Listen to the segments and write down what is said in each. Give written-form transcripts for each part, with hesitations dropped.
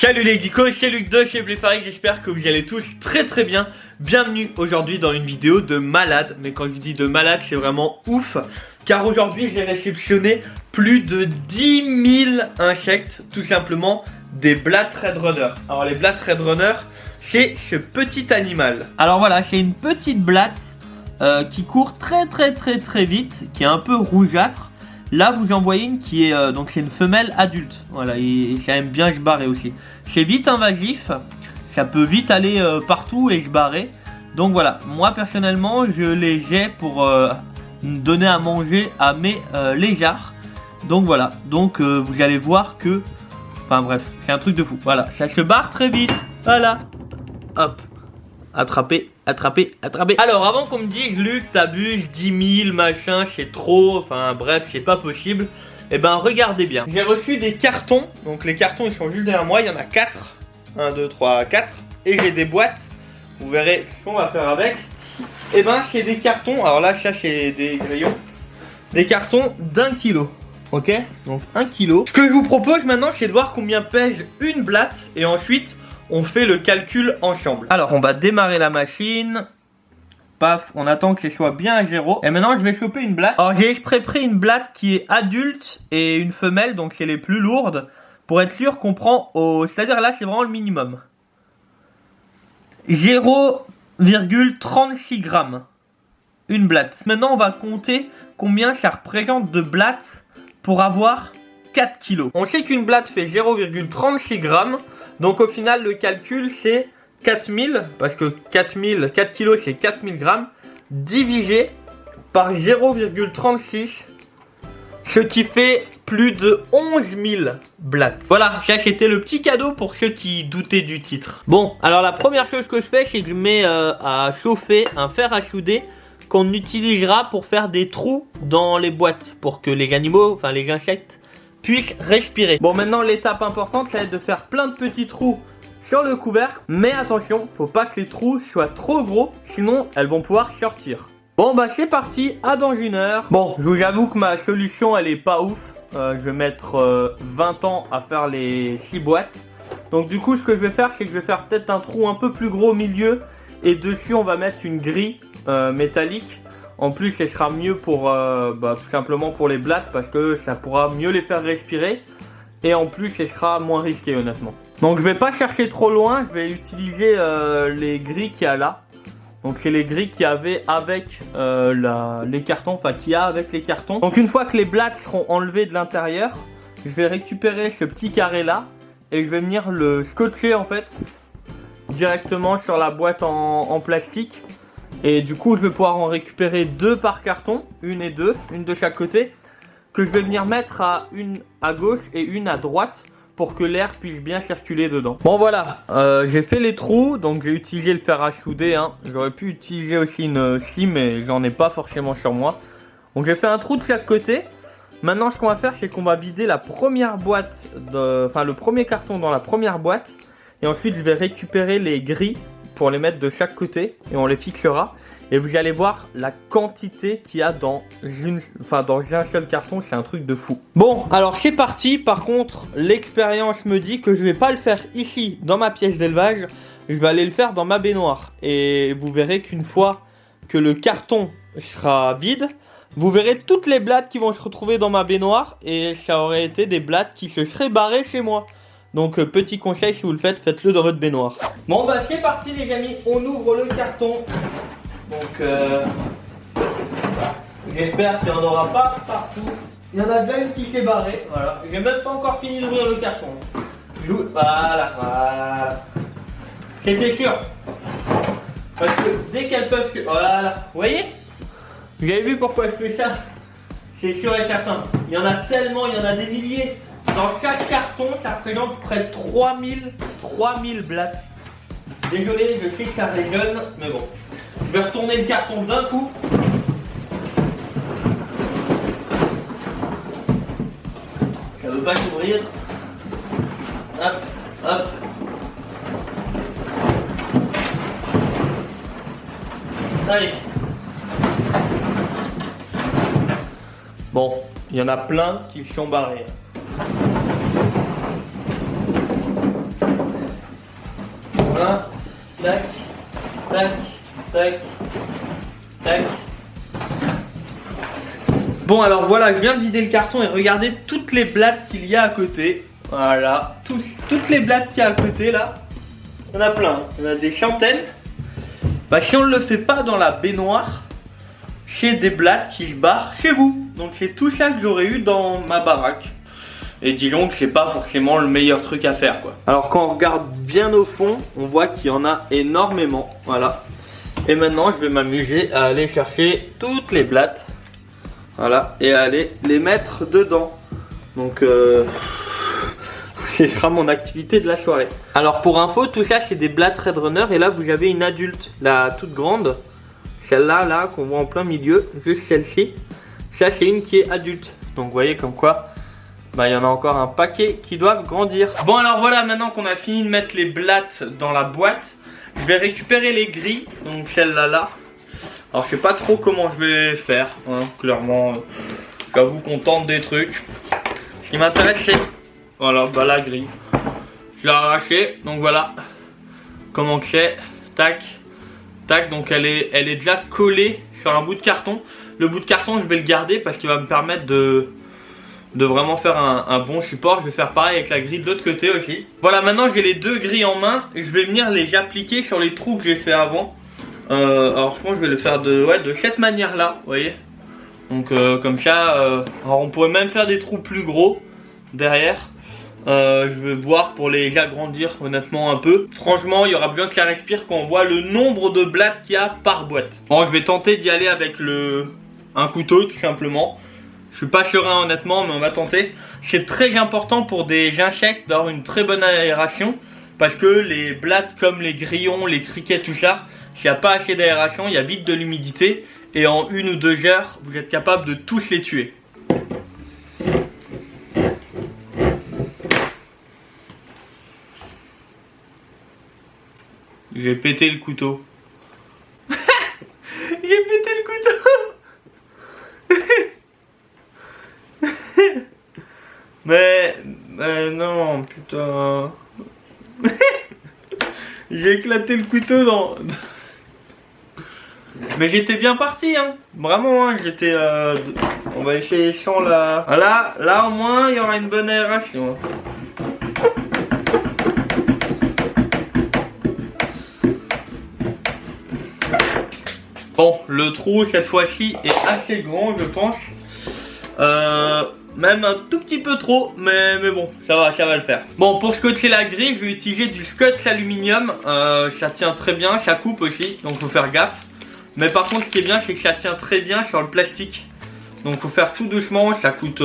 Salut les geekos, c'est Luc de chez Bléfarik, j'espère que vous allez tous très bien. Bienvenue aujourd'hui dans une vidéo de malade, mais quand je dis de malade c'est vraiment ouf. Car aujourd'hui j'ai réceptionné plus de 10 000 insectes, tout simplement des Blatt Red Runner. Alors les Blatt Red Runner, c'est ce petit animal. Alors voilà, c'est une petite blatte qui court très vite, qui est un peu rougeâtre. Là vous en voyez une qui est donc c'est une femelle adulte. Voilà, et ça aime bien se barrer aussi. C'est vite invasif, ça peut vite aller partout et se barrer. Donc voilà, moi personnellement je les ai pour donner à manger à mes lézards. Donc voilà, donc vous allez voir que, enfin bref, c'est un truc de fou. Voilà, ça se barre très vite. Voilà, hop. Attraper. Alors avant qu'on me dise Luc t'abuses, 10 000 machin c'est trop, enfin bref c'est pas possible. Et ben regardez bien, j'ai reçu des cartons. Donc les cartons ils sont juste derrière moi, il y en a 4. 1, 2, 3, 4. Et j'ai des boîtes, vous verrez ce qu'on va faire avec. Et ben c'est des cartons, alors là ça c'est des grillons. Des cartons d'1 kilo. Ok, donc 1 kilo. Ce que je vous propose maintenant c'est de voir combien pèse une blatte. Et ensuite on fait le calcul ensemble. Alors on va démarrer la machine. Paf, on attend que ce soit bien à 0. Et maintenant je vais choper une blatte. Alors j'ai exprès pris une blatte qui est adulte et une femelle, donc c'est les plus lourdes, pour être sûr qu'on prend au... C'est-à-dire là c'est vraiment le minimum. 0,36 grammes. Une blatte. Maintenant on va compter combien ça représente de blattes pour avoir 4 kilos. On sait qu'une blatte fait 0,36 grammes. Donc au final le calcul c'est 4000, parce que 4 kilos c'est 4000 grammes, divisé par 0,36, ce qui fait plus de 11 000 blattes. Voilà, j'ai acheté le petit cadeau pour ceux qui doutaient du titre. Bon, alors la première chose que je fais, c'est que je mets à chauffer un fer à souder qu'on utilisera pour faire des trous dans les boîtes, pour que les animaux, enfin les insectes, puissent respirer. Bon, maintenant l'étape importante, ça va être de faire plein de petits trous sur le couvercle, mais attention, faut pas que les trous soient trop gros, sinon elles vont pouvoir sortir. Bon bah c'est parti, à dans une heure. Bon, je vous avoue que ma solution elle est pas ouf. Je vais mettre 20 ans à faire les 6 boîtes. Donc du coup ce que je vais faire, c'est que je vais faire peut-être un trou un peu plus gros au milieu, et dessus on va mettre une grille métallique. En plus, ce sera mieux pour tout simplement pour les blattes, parce que ça pourra mieux les faire respirer. Et en plus, ce sera moins risqué honnêtement. Donc je vais pas chercher trop loin, je vais utiliser les grilles qu'il y a là. Donc c'est les grilles qu'il y avait avec les cartons, enfin qu'il y a avec les cartons. Donc une fois que les blattes seront enlevées de l'intérieur, je vais récupérer ce petit carré là. Et je vais venir le scotcher en fait directement sur la boîte en plastique. Et du coup je vais pouvoir en récupérer 2 par carton, une et deux, une de chaque côté, que je vais venir mettre une à gauche et une à droite pour que l'air puisse bien circuler dedans. Bon voilà, j'ai fait les trous, donc j'ai utilisé le fer à souder, hein. J'aurais pu utiliser aussi une scie mais j'en ai pas forcément sur moi. Donc j'ai fait un trou de chaque côté. Maintenant ce qu'on va faire c'est qu'on va vider la première boîte, le premier carton dans la première boîte. Et ensuite je vais récupérer les grilles pour les mettre de chaque côté et on les fixera. Et vous allez voir la quantité qu'il y a dans un seul carton, c'est un truc de fou. Bon, alors c'est parti. Par contre, l'expérience me dit que je vais pas le faire ici dans ma pièce d'élevage. Je vais aller le faire dans ma baignoire. Et vous verrez qu'une fois que le carton sera vide, vous verrez toutes les blattes qui vont se retrouver dans ma baignoire. Et ça aurait été des blattes qui se seraient barrées chez moi. Donc petit conseil, si vous le faites, faites-le dans votre baignoire. Bon bah c'est parti les amis, on ouvre le carton. Donc j'espère qu'il n'y en aura pas partout. Il y en a déjà une qui s'est barrée, voilà. J'ai même pas encore fini d'ouvrir le carton. Voilà. C'était sûr. Parce que dès qu'elles peuvent... Voilà, vous voyez? Vous avez vu pourquoi je fais ça? C'est sûr et certain. Il y en a tellement, il y en a des milliers. Dans chaque carton, ça représente près de 3000 blattes. Désolé, je sais que ça résonne, mais bon. Je vais retourner le carton d'un coup. Ça veut pas s'ouvrir. Hop, hop. Allez. Bon, il y en a plein qui sont barrés. tac, tac. Bon alors voilà, je viens de vider le carton et regardez toutes les blattes qu'il y a à côté. Voilà, toutes les blattes qu'il y a à côté là. Il y en a plein, il y en a des centaines. Bah si on ne le fait pas dans la baignoire, c'est des blattes qui se barrent chez vous. Donc c'est tout ça que j'aurais eu dans ma baraque. Et disons que c'est pas forcément le meilleur truc à faire quoi. Alors quand on regarde bien au fond, on voit qu'il y en a énormément. Voilà. Et maintenant je vais m'amuser à aller chercher toutes les blattes. Voilà, et aller les mettre dedans. Donc ce sera mon activité de la soirée. Alors pour info, tout ça c'est des blattes Red Runner. Et là vous avez une adulte, la toute grande. Celle-là, là, qu'on voit en plein milieu, juste celle-ci. Ça c'est une qui est adulte. Donc vous voyez comme quoi, bah, il y en a encore un paquet qui doivent grandir. Bon alors voilà, maintenant qu'on a fini de mettre les blattes dans la boîte, je vais récupérer les grilles. Donc celle-là, là. Alors je sais pas trop comment je vais faire, hein, clairement, j'avoue qu'on tente des trucs. Ce qui m'intéresse c'est, voilà, bah la grille. Je l'ai arrachée, donc voilà comment que c'est, tac, tac, donc elle est déjà collée sur un bout de carton. Le bout de carton je vais le garder parce qu'il va me permettre de vraiment faire un bon support. Je vais faire pareil avec la grille de l'autre côté aussi. Voilà, maintenant j'ai les deux grilles en main, je vais venir les appliquer sur les trous que j'ai fait avant. Alors je pense que je vais le faire de cette manière là, vous voyez. Donc comme ça, alors on pourrait même faire des trous plus gros derrière. Je vais voir pour les agrandir honnêtement un peu. Franchement il y aura besoin que ça respire quand on voit le nombre de blattes qu'il y a par boîte. Bon je vais tenter d'y aller avec un couteau tout simplement. Je suis pas serein honnêtement mais on va tenter. C'est très important pour des insectes d'avoir une très bonne aération. Parce que les blattes comme les grillons, les criquets, tout ça, s'il n'y a pas assez d'aération, il y a vite de l'humidité. Et en 1 ou 2 heures, vous êtes capable de tous les tuer. J'ai pété le couteau. J'ai pété le couteau. mais non, putain. J'ai éclaté le couteau dans... Mais j'étais bien parti hein. Vraiment hein, j'étais... On va essayer sans la... Voilà, là au moins il y aura une bonne aération. Bon, le trou cette fois-ci est assez grand je pense. Même un tout petit peu trop, mais bon, ça va le faire. Bon, pour scotcher la grille, je vais utiliser du scotch aluminium. Ça tient très bien, ça coupe aussi, donc faut faire gaffe. Mais par contre, ce qui est bien, c'est que ça tient très bien sur le plastique. Donc faut faire tout doucement, ça coûte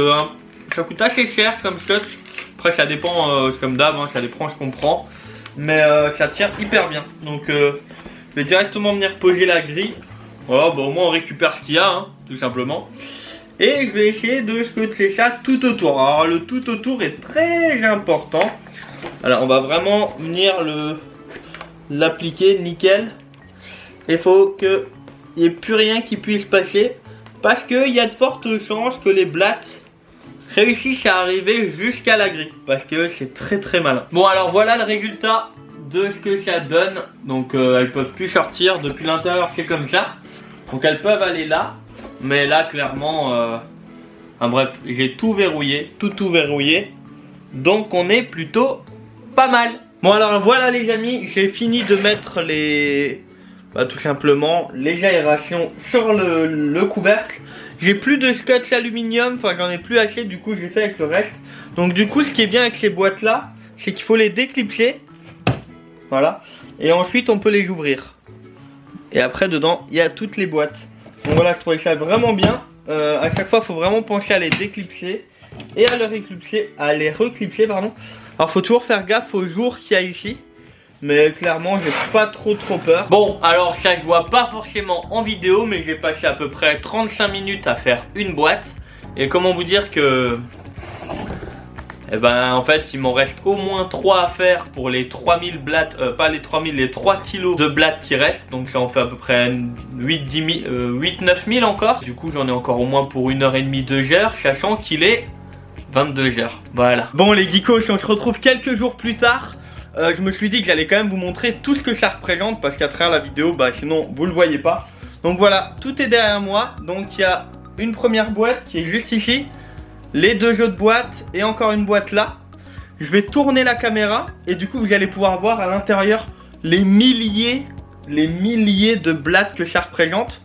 assez cher comme scotch. Après, ça dépend, comme d'hab, hein, ça dépend ce qu'on prend. Mais ça tient hyper bien. Donc je vais directement venir poser la grille. Voilà, bah, au moins on récupère ce qu'il y a, hein, tout simplement. Et je vais essayer de scotcher ça tout autour. Alors le tout autour est très important. Alors on va vraiment venir l'appliquer nickel. Il faut qu'il n'y ait plus rien qui puisse passer. Parce qu'il y a de fortes chances que les blattes réussissent à arriver jusqu'à la grille. Parce que c'est très très malin. Bon alors voilà le résultat de ce que ça donne. Donc elles peuvent plus sortir. Depuis l'intérieur c'est comme ça. Donc elles peuvent aller là. Mais là clairement bref, j'ai tout verrouillé, tout verrouillé. Donc on est plutôt pas mal. Bon alors voilà les amis, j'ai fini de mettre tout simplement les aérations sur le couvercle. J'ai plus de scotch aluminium, enfin j'en ai plus assez, du coup j'ai fait avec le reste. Donc du coup ce qui est bien avec ces boîtes là, c'est qu'il faut les déclipser. Voilà. Et ensuite on peut les ouvrir. Et après dedans il y a toutes les boîtes. Donc voilà, je trouvais ça vraiment bien. À chaque fois, il faut vraiment penser à les déclipser et à les reclipser, pardon. Alors, faut toujours faire gaffe aux jours qu'il y a ici. Mais clairement, j'ai pas trop peur. Bon, alors ça, je vois pas forcément en vidéo, mais j'ai passé à peu près 35 minutes à faire une boîte. Et comment vous dire que... Eh ben en fait il m'en reste au moins 3 à faire pour les 3000 blattes, pas les 3000, les 3 kilos de blattes qui restent. Donc ça en fait à peu près 8-9 000 encore. Du coup j'en ai encore au moins pour 1h30, 2 heures, sachant qu'il est 22 heures. Voilà. Bon les geekos, on se retrouve quelques jours plus tard. je me suis dit que j'allais quand même vous montrer tout ce que ça représente, parce qu'à travers la vidéo, bah sinon vous le voyez pas. Donc voilà, tout est derrière moi. Donc il y a une première boîte qui est juste ici, les deux autres boîtes et encore une boîte là. Je vais tourner la caméra et du coup vous allez pouvoir voir à l'intérieur les milliers de blattes que ça représente.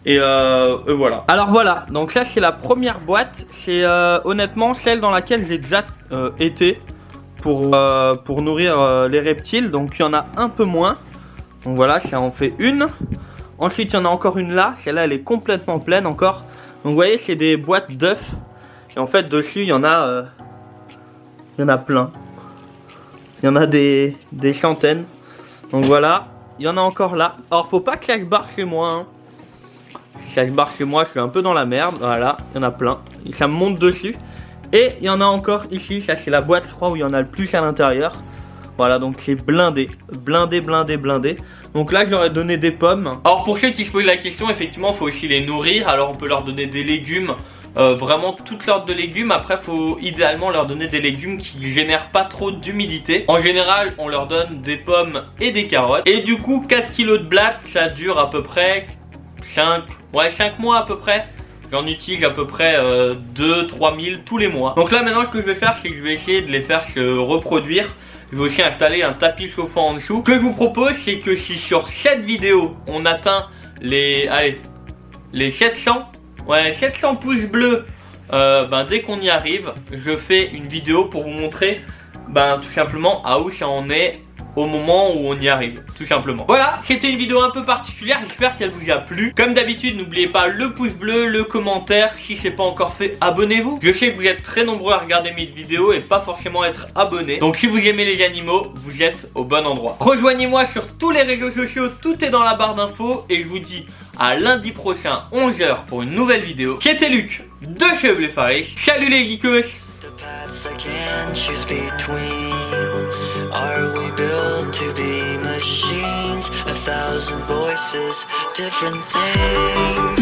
Et voilà. Alors voilà, donc ça c'est la première boîte. C'est honnêtement celle dans laquelle j'ai déjà été pour nourrir les reptiles. Donc il y en a un peu moins. Donc voilà, ça en fait une. Ensuite il y en a encore une là. Celle-là elle est complètement pleine encore. Donc vous voyez, c'est des boîtes d'œufs. Et en fait dessus il y en a plein. Il y en a des centaines. Donc voilà, il y en a encore là. Alors faut pas que ça se barre chez moi, hein. Si ça se barre chez moi, je suis un peu dans la merde. Voilà, il y en a plein. Et ça me monte dessus. Et il y en a encore ici. Ça c'est la boîte, je crois, où il y en a le plus à l'intérieur. Voilà, donc c'est blindé. Blindé. Donc là, j'aurais donné des pommes. Alors pour ceux qui se posent la question, effectivement, il faut aussi les nourrir. Alors on peut leur donner des légumes. Vraiment toutes sortes de légumes. Après faut idéalement leur donner des légumes qui génèrent pas trop d'humidité. En général on leur donne des pommes et des carottes. Et du coup 4 kg de blattes, ça dure à peu près 5 mois à peu près. J'en utilise à peu près 2-3 000 tous les mois. Donc là maintenant ce que je vais faire, c'est que je vais essayer de les faire se reproduire. Je vais aussi installer un tapis chauffant en dessous. Ce que je vous propose, c'est que si sur cette vidéo on atteint les 700 pouces bleus, dès qu'on y arrive, je fais une vidéo pour vous montrer tout simplement à où ça en est au moment où on y arrive, tout simplement. Voilà, c'était une vidéo un peu particulière, j'espère qu'elle vous a plu. Comme d'habitude, n'oubliez pas le pouce bleu, le commentaire, si c'est pas encore fait, abonnez-vous. Je sais que vous êtes très nombreux à regarder mes vidéos et pas forcément être abonnés. Donc si vous aimez les animaux, vous êtes au bon endroit. Rejoignez-moi sur tous les réseaux sociaux, tout est dans la barre d'infos. Et je vous dis à lundi prochain, 11 h pour une nouvelle vidéo. C'était Luc de Cheveux Effarés. Salut les geekos. Are we built to be machines? 1,000 voices, different things.